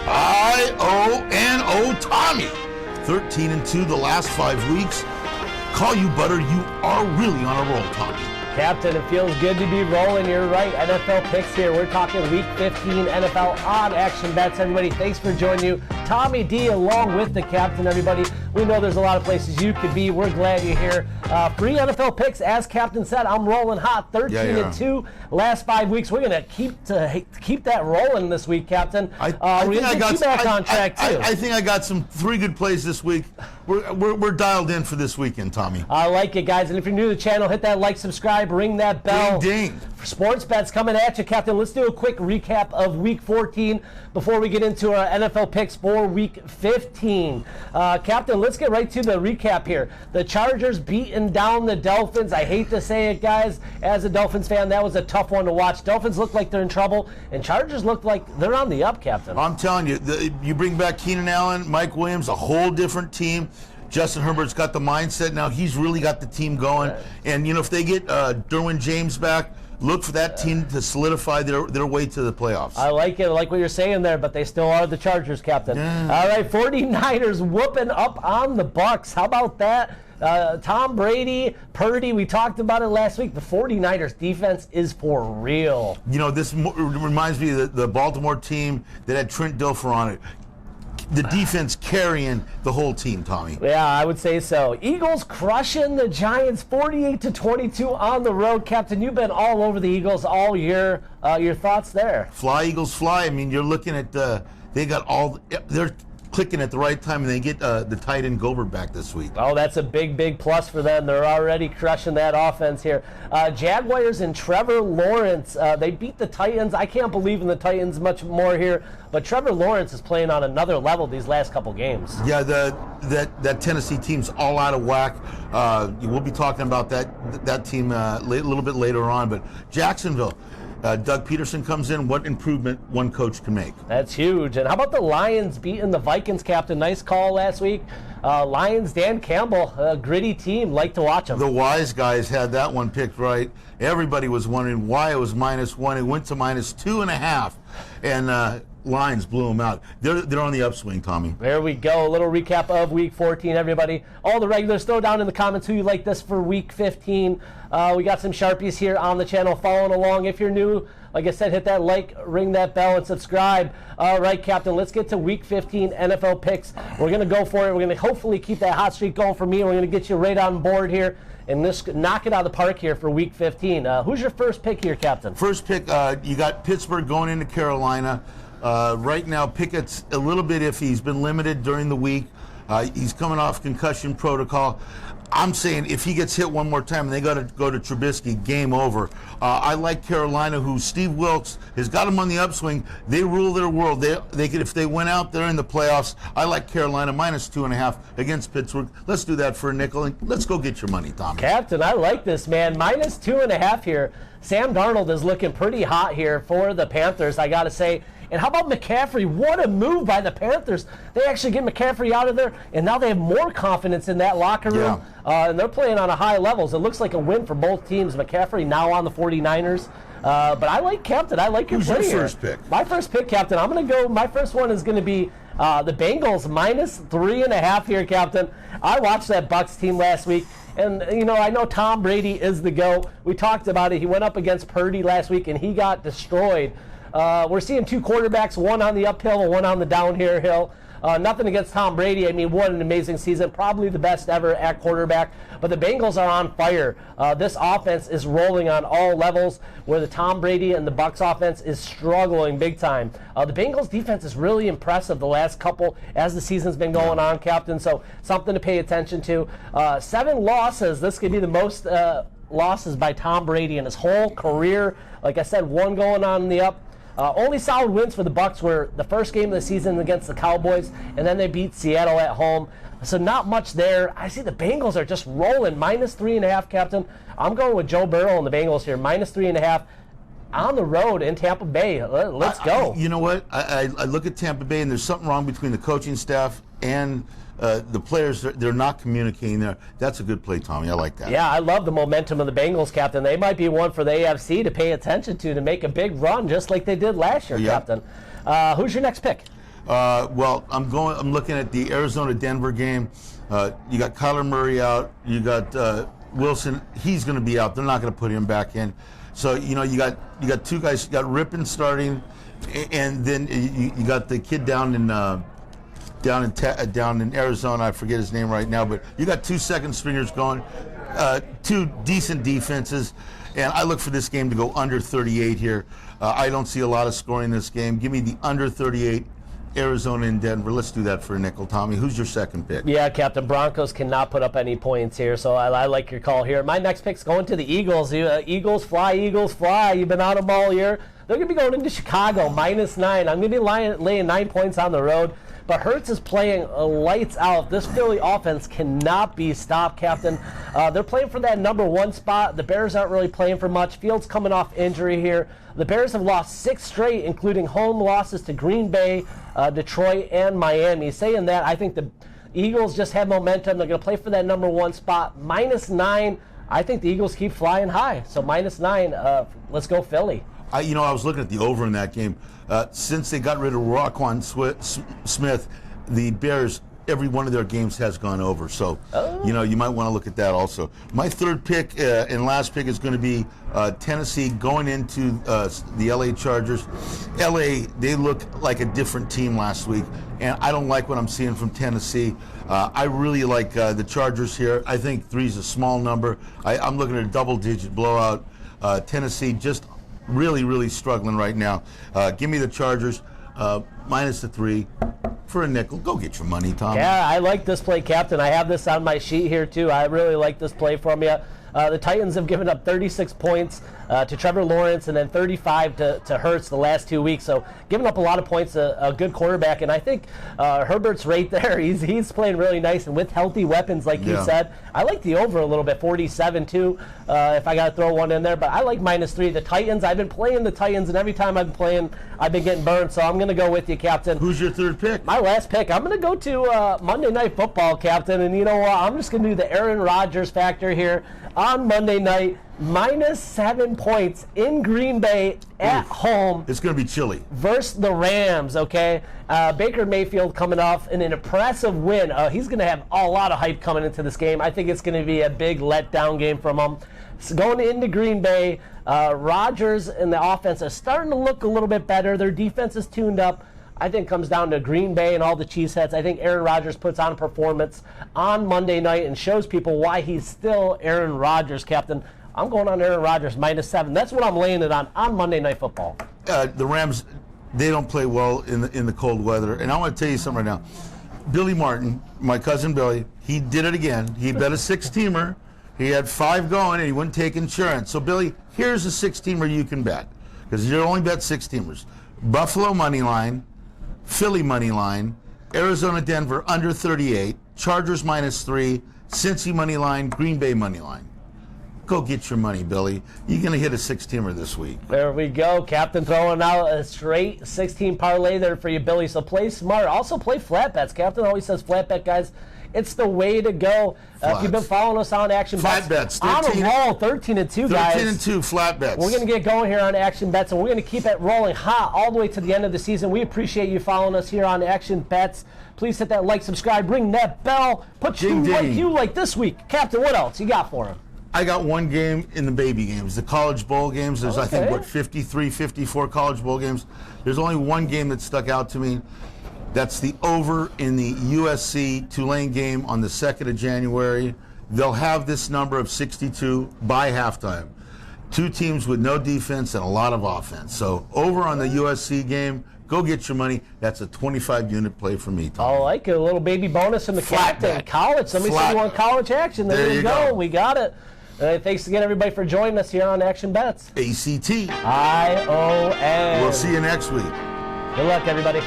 I-O-N-O, Tommy. 13-2 the last 5 weeks. Call you butter, you are really on a roll, Tommy. Captain, it feels good to be rolling. You're right. NFL picks here. We're talking Week 15 NFL on action bets. Everybody, thanks for joining you. Tommy D along with the captain, everybody. We know there's a lot of places you could be. We're glad you're here. Free NFL picks. As Captain said, I'm rolling hot. 13-2 last 5 weeks. We're going to keep that rolling this week, Captain. I think I got some 3 good plays this week. We're dialed in for this weekend, Tommy. I like it, guys. And if you're new to the channel, hit that like, subscribe, ring that bell. Ding, ding. For sports bets coming at you, Captain. Let's do a quick recap of Week 14 before we get into our NFL picks for Week 15. Captain, let's get right to the recap here. The Chargers beating down the Dolphins. I hate to say it, guys. As a Dolphins fan, that was a tough one to watch. Dolphins look like they're in trouble, and Chargers look like they're on the up, Captain. I'm telling you, you bring back Keenan Allen, Mike Williams, a whole different team. Justin Herbert's got the mindset now. He's really got the team going. And, if they get Derwin James back, look for that team to solidify their way to the playoffs. I like it. I like what you're saying there, but they still are the Chargers, Captain. Yeah. All right, 49ers whooping up on the Bucs. How about that? Tom Brady, Purdy, we talked about it last week. The 49ers defense is for real. This reminds me of the Baltimore team that had Trent Dilfer on it. The defense carrying the whole team, Tommy. Yeah, I would say so. Eagles crushing the Giants 48-22 on the road. Captain, you've been all over the Eagles all year. Your thoughts there? Fly, Eagles, fly. I mean, you're looking at they're clicking at the right time, and they get the tight end Gobert back this week. Oh, that's a big plus for them. They're already crushing that offense here. Jaguars and Trevor Lawrence, they beat the Titans. I can't believe in the Titans much more here, but Trevor Lawrence is playing on another level these last couple games. Yeah, that Tennessee team's all out of whack. We'll be talking about that team a little bit later on, but Jacksonville. Doug Peterson comes in. What improvement one coach can make? That's huge. And how about the Lions beating the Vikings, Captain? Nice call last week. Lions, Dan Campbell, a gritty team. Like to watch them. The wise guys had that one picked right. Everybody was wondering why it was -1. It went to -2.5. And Lions blew them out. They're on the upswing, Tommy. There we go. A little recap of Week 14, everybody. All the regulars, throw down in the comments who you like this for Week 15. We got some Sharpies here on the channel following along. If you're new, like I said, hit that like, ring that bell, and subscribe. All right, Captain, let's get to Week 15 NFL picks. We're going to go for it. We're going to hopefully keep that hot streak going for me. We're going to get you right on board here and just knock it out of the park here for Week 15. Who's your first pick here, Captain? First pick, you got Pittsburgh going into Carolina. Right now, Pickett's a little bit iffy. He's been limited during the week. He's coming off concussion protocol. I'm saying if he gets hit one more time and they got to go to Trubisky, game over. I like Carolina, who Steve Wilkes has got them on the upswing. They rule their world. They could, if they went out there in the playoffs. I like Carolina -2.5 against Pittsburgh. Let's do that for a nickel, and let's go get your money, Tommy. Captain, I like this, man. -2.5 here. Sam Darnold is looking pretty hot here for the Panthers, I got to say. And how about McCaffrey? What a move by the Panthers. They actually get McCaffrey out of there, and now they have more confidence in that locker room. Yeah. And they're playing on a high levels. It looks like a win for both teams. McCaffrey now on the 49ers. But I like Captain. I like your play. Who's your first pick? My first pick, Captain. I'm going to go. My first one is going to be the Bengals -3.5 here, Captain. I watched that Bucs team last week. And, I know Tom Brady is the GOAT. We talked about it. He went up against Purdy last week, and he got destroyed. We're seeing 2 quarterbacks, one on the uphill and one on the downhill hill. Nothing against Tom Brady. I mean, what an amazing season. Probably the best ever at quarterback. But the Bengals are on fire. This offense is rolling on all levels, where the Tom Brady and the Bucs offense is struggling big time. The Bengals defense is really impressive the last couple as the season's been going on, Captain. So something to pay attention to. 7 losses. This could be the most losses by Tom Brady in his whole career. Like I said, 1 going on the up. Only solid wins for the Bucs were the first game of the season against the Cowboys, and then they beat Seattle at home. So not much there. I see the Bengals are just rolling. -3.5, Captain. I'm going with Joe Burrow and the Bengals here. -3.5 on the road in Tampa Bay. Let's go. You know what? I look at Tampa Bay, and there's something wrong between the coaching staff and the players. They're not communicating there. That's a good play, Tommy. I like that. Yeah, I love the momentum of the Bengals, Captain. They might be one for the AFC to pay attention to make a big run, just like they did last year, Captain. Who's your next pick? Well, I'm looking at the Arizona-Denver game. You got Kyler Murray out. You got Wilson. He's going to be out. They're not going to put him back in. So you got two guys. You got Rippon starting, and then you got the kid down in Arizona. I forget his name right now, but you got two second stringers going. Two decent defenses, and I look for this game to go under 38 here. I don't see a lot of scoring in this game. Give me the under 38. Arizona and Denver. Let's do that for a nickel. Tommy, who's your second pick? Yeah, Captain. Broncos cannot put up any points here, so I like your call here. My next pick's going to the Eagles. Eagles fly, Eagles fly. You've been on them all year. They're going to be going into Chicago, -9. I'm going to be laying 9 points on the road. But Hurts is playing lights out. This Philly offense cannot be stopped, Captain. They're playing for that number 1 spot. The Bears aren't really playing for much. Fields coming off injury here. The Bears have lost 6 straight, including home losses to Green Bay, Detroit, and Miami. Saying that, I think the Eagles just have momentum. They're going to play for that number 1 spot. -9. I think the Eagles keep flying high. So -9. Let's go Philly. I was looking at the over in that game. Since they got rid of Roquan Smith, the Bears, every one of their games has gone over. So, you might want to look at that also. My third pick and last pick is going to be Tennessee going into the LA Chargers. LA, they look like a different team last week, and I don't like what I'm seeing from Tennessee. I really like the Chargers here. I think 3 is a small number. I'm looking at a double-digit blowout. Tennessee just really, really struggling right now. Give me the Chargers -3 for a nickel. Go get your money, Tom. Yeah, I like this play, Captain. I have this on my sheet here, too. I really like this play from you. The Titans have given up 36 points to Trevor Lawrence and then 35 to Hurts the last 2 weeks. So giving up a lot of points, a good quarterback. And I think Herbert's right there. He's playing really nice. And with healthy weapons, like you said, I like the over a little bit, 47 too, if I got to throw one in there. But I like -3. The Titans, I've been playing the Titans, and every time I've been playing, I've been getting burned. So I'm going to go with you, Captain. Who's your third pick? My last pick, I'm going to go to Monday Night Football, Captain. And you know what? I'm just going to do the Aaron Rodgers factor here. On Monday night, -7 points in Green Bay at home. It's going to be chilly. Versus the Rams, okay? Baker Mayfield coming off an impressive win. He's going to have a lot of hype coming into this game. I think it's going to be a big letdown game from him. So going into Green Bay, Rodgers and the offense are starting to look a little bit better. Their defense is tuned up. I think it comes down to Green Bay and all the Cheeseheads. I think Aaron Rodgers puts on a performance on Monday night and shows people why he's still Aaron Rodgers, Captain. I'm going on Aaron Rodgers -7. That's what I'm laying it on Monday Night Football. The Rams, they don't play well in the cold weather. And I want to tell you something right now. Billy Martin, my cousin Billy, he did it again. He bet a 6-teamer. He had 5 going, and he wouldn't take insurance. So, Billy, here's a 6-teamer you can bet, because you only bet 6-teamers. Buffalo money line, Philly money line, Arizona, Denver under 38, Chargers -3, Cincy money line, Green Bay money line. Go get your money, Billy. You're going to hit a 6-teamer this week. There we go. Captain throwing out a straight 16 parlay there for you, Billy. So play smart. Also play flat bets. Captain always says flat bet, guys. It's the way to go. If you've been following us on Action Flat Bets, bets. on a roll, 13-2, guys. 13-2 flat bets. We're going to get going here on Action Bets, and we're going to keep it rolling hot all the way to the end of the season. We appreciate you following us here on Action Bets. Please hit that like, subscribe, ring that bell. Put Ding, ding. like this week. Captain, what else you got for him? I got one game in the baby games, the college bowl games. There's, I think, 53, 54 college bowl games. There's only one game that stuck out to me. That's the over in the USC-Tulane game on the 2nd of January. They'll have this number of 62 by halftime. 2 teams with no defense and a lot of offense. So over on the USC game, go get your money. That's a 25-unit play for me, Tom. I like it. A little baby bonus from the captain. College. Somebody said you want college action. There you go. We got it. Thanks again, everybody, for joining us here on Action Bets. ACT. ION. We'll see you next week. Good luck, everybody.